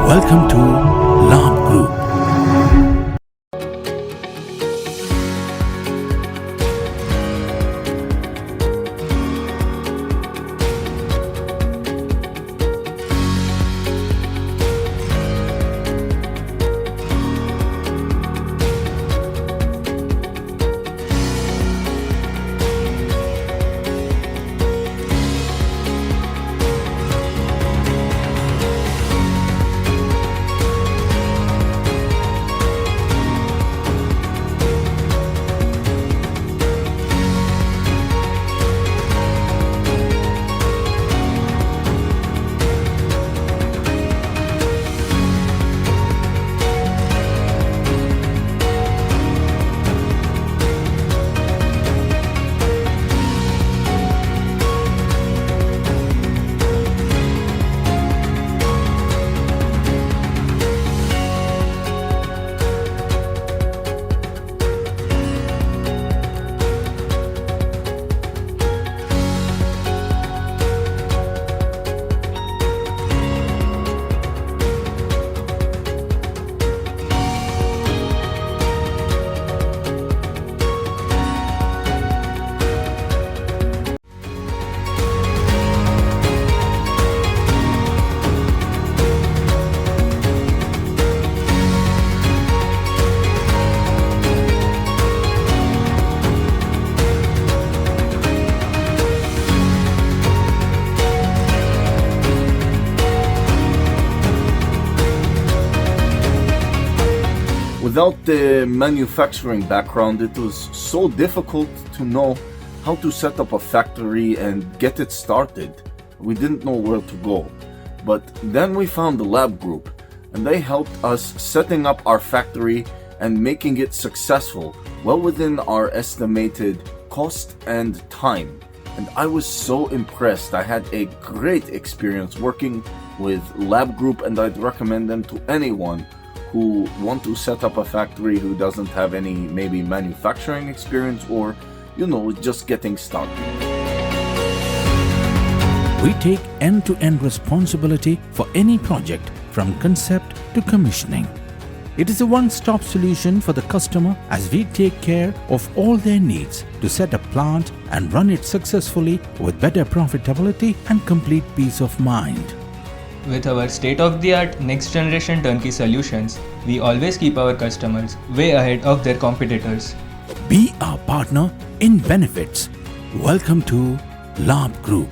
Welcome to Labh Group. Without the manufacturing background, it was so difficult to know how to set up a factory and get it started. We didn't know where to go. But then we found the Labh Group, and they helped us setting up our factory and making it successful, well within our estimated cost and time. And I was so impressed. I had a great experience working with Labh Group, and I'd recommend them to anyone who want to set up a factory who doesn't have any maybe manufacturing experience or, just getting started. We take end-to-end responsibility for any project from concept to commissioning. It is a one-stop solution for the customer as we take care of all their needs to set a plant and run it successfully with better profitability and complete peace of mind. With our state-of-the-art next-generation turnkey solutions, we always keep our customers way ahead of their competitors. Be our partner in benefits. Welcome to Labh Group.